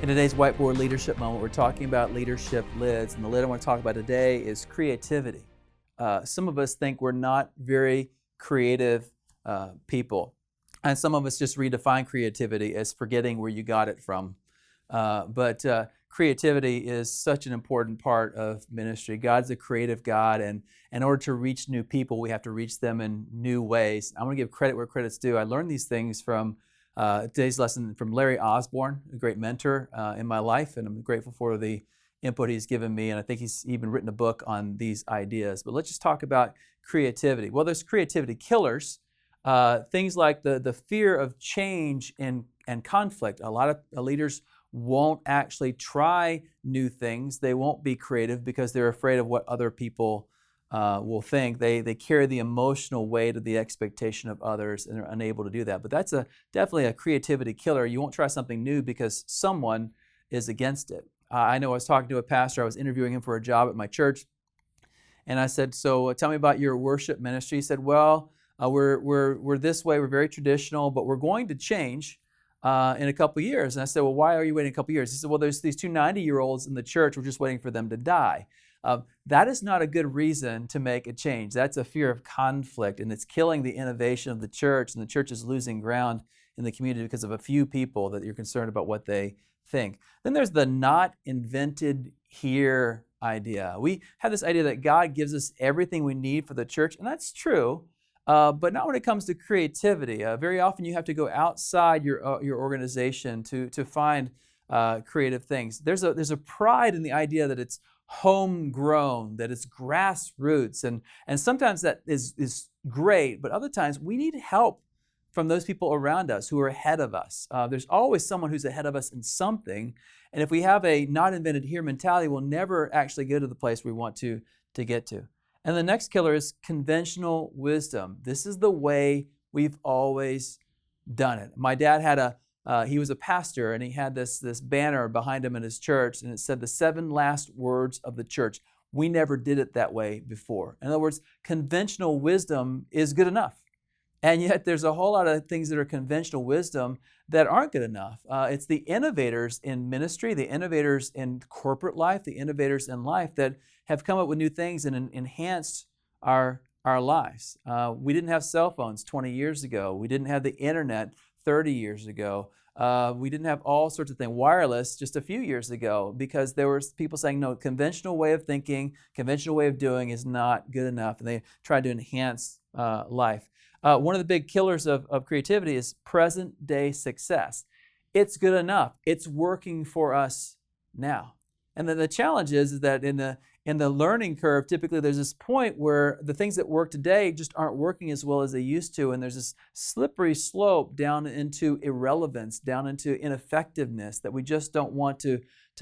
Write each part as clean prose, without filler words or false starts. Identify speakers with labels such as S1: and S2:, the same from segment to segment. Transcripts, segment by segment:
S1: In today's Whiteboard Leadership Moment, we're talking about leadership lids, and the lid I want to talk about today is creativity. Some of us think we're not very creative people, and some of us just redefine creativity as forgetting where you got it from. But creativity is such an important part of ministry. God's a creative God, and in order to reach new people, we have to reach them in new ways. I want to give credit where credit's due. I learned these things from today's lesson from Larry Osborne, a great mentor in my life, and I'm grateful for the input he's given me, and I think he's even written a book on these ideas. But let's just talk about creativity. Well, there's creativity killers, things like the fear of change and conflict. A lot of leaders won't actually try new things. They won't be creative because they're afraid of what other people will think. They carry the emotional weight of the expectation of others and are unable to do that. But that's definitely a creativity killer. You won't try something new because someone is against it. I know I was talking to a pastor. I was interviewing him for a job at my church. And I said, so tell me about your worship ministry. He said, well, we're this way. We're very traditional, but we're going to change in a couple of years. And I said, well, why are you waiting a couple of years? He said, well, there's these two 90-year-olds in the church. We're just waiting for them to die. That is not a good reason to make a change. That's a fear of conflict, and it's killing the innovation of the church, and the church is losing ground in the community because of a few people that you're concerned about what they think. Then there's the not invented here idea. We have this idea that God gives us everything we need for the church, and that's true, but not when it comes to creativity. Very often you have to go outside your organization to find creative things. There's a pride in the idea that it's homegrown, that it's grassroots, and sometimes that is great, but other times we need help from those people around us who are ahead of us. There's always someone who's ahead of us in something, and if we have a not invented here mentality, we'll never actually go to the place we want to get to. And the next killer is conventional wisdom. This is the way we've always done it. My dad had he was a pastor, and he had this banner behind him in his church, and it said the 7 last words of the church. We never did it that way before. In other words, conventional wisdom is good enough. And yet there's a whole lot of things that are conventional wisdom that aren't good enough. It's the innovators in ministry, the innovators in corporate life, the innovators in life that have come up with new things and enhanced our lives. We didn't have cell phones 20 years ago. We didn't have the internet 30 years ago. We didn't have all sorts of things, wireless just a few years ago, because there were people saying, no, conventional way of thinking, conventional way of doing is not good enough, and they tried to enhance life. One of the big killers of creativity is present day success. It's good enough. It's working for us now. And then the challenge is that in the learning curve, typically there's this point where the things that work today just aren't working as well as they used to, and there's this slippery slope down into irrelevance, down into ineffectiveness that we just don't want to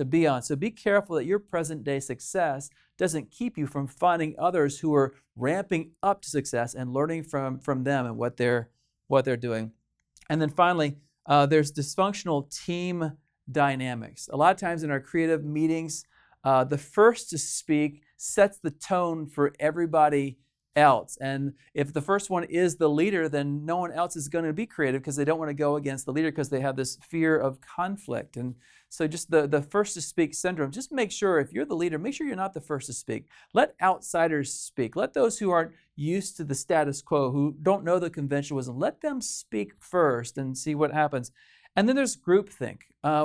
S1: be on. So be careful that your present day success doesn't keep you from finding others who are ramping up to success and learning from them and what they're doing. And then finally, there's dysfunctional team dynamics. A lot of times in our creative meetings, the first to speak sets the tone for everybody else. And if the first one is the leader, then no one else is going to be creative because they don't want to go against the leader because they have this fear of conflict. And so just the first to speak syndrome, just make sure if you're the leader, make sure you're not the first to speak. Let outsiders speak. Let those who aren't used to the status quo, who don't know the conventional wisdom, let them speak first and see what happens. And then there's groupthink.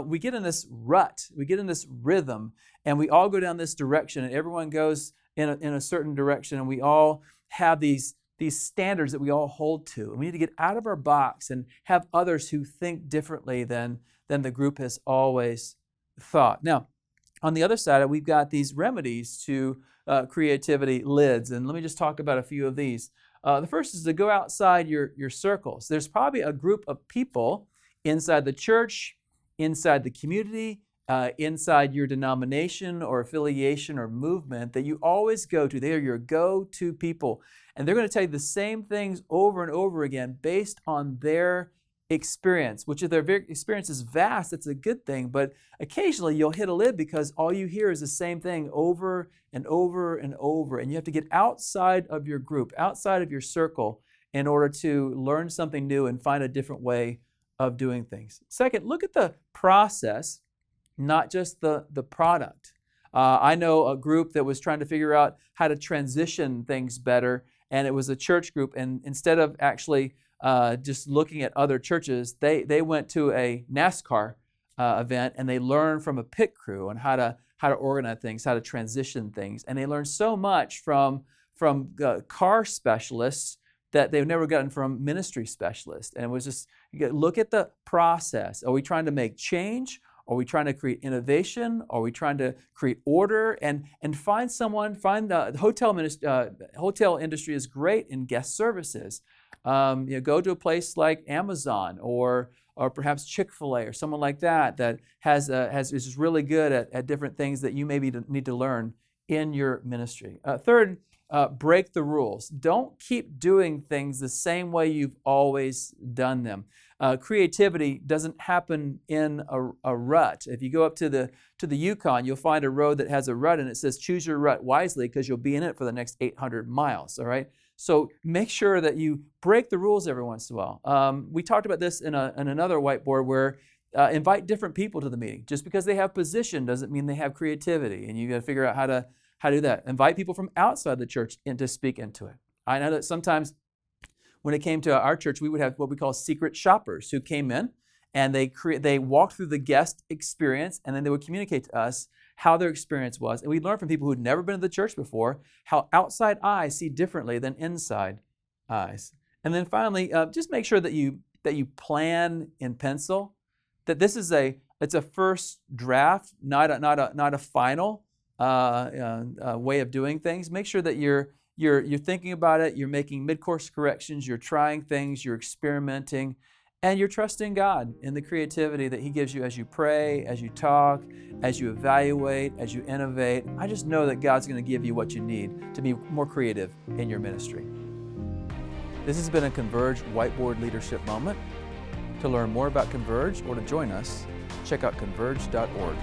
S1: We get in this rut, we get in this rhythm, and we all go down this direction, and everyone goes in a certain direction, and we all have these standards that we all hold to. And we need to get out of our box and have others who think differently than the group has always thought. Now, on the other side, we've got these remedies to creativity lids, and let me just talk about a few of these. The first is to go outside your circles. There's probably a group of people inside the church, inside the community, inside your denomination or affiliation or movement that you always go to. They are your go-to people. And they're going to tell you the same things over and over again based on their experience, which if their experience is vast, that's a good thing. But occasionally you'll hit a lid because all you hear is the same thing over and over and over. And you have to get outside of your group, outside of your circle in order to learn something new and find a different way of doing things. Second, look at the process not just the product. I know a group that was trying to figure out how to transition things better, and it was a church group, and instead of actually just looking at other churches, they went to a NASCAR event, and they learned from a pit crew on how to organize things, how to transition things, and they learned so much from car specialists that they've never gotten from ministry specialists. And it was just, look at the process. Are we trying to make change? Are we trying to create innovation? Are we trying to create order? And find the hotel industry is great in guest services. Go to a place like Amazon or perhaps Chick-fil-A or someone like that is really good at different things that you maybe need to learn in your ministry. Third, break the rules. Don't keep doing things the same way you've always done them. Creativity doesn't happen in a rut. If you go up to the Yukon, you'll find a road that has a rut, and it says choose your rut wisely because you'll be in it for the next 800 miles. All right. So make sure that you break the rules every once in a while. We talked about this in another whiteboard where invite different people to the meeting. Just because they have position doesn't mean they have creativity, and you got to figure out how to do that. Invite people from outside the church to speak into it. I know that sometimes when it came to our church, we would have what we call secret shoppers who came in and they walked through the guest experience, and then they would communicate to us how their experience was. And we learned from people who'd never been to the church before how outside eyes see differently than inside eyes. And then finally, just make sure that you plan in pencil. That this is it's a first draft, not a final way of doing things. Make sure that you're thinking about it. You're making mid-course corrections. You're trying things. You're experimenting. And you're trusting God in the creativity that He gives you as you pray, as you talk, as you evaluate, as you innovate. I just know that God's going to give you what you need to be more creative in your ministry. This has been a Converge Whiteboard Leadership Moment. To learn more about Converge or to join us, check out converge.org.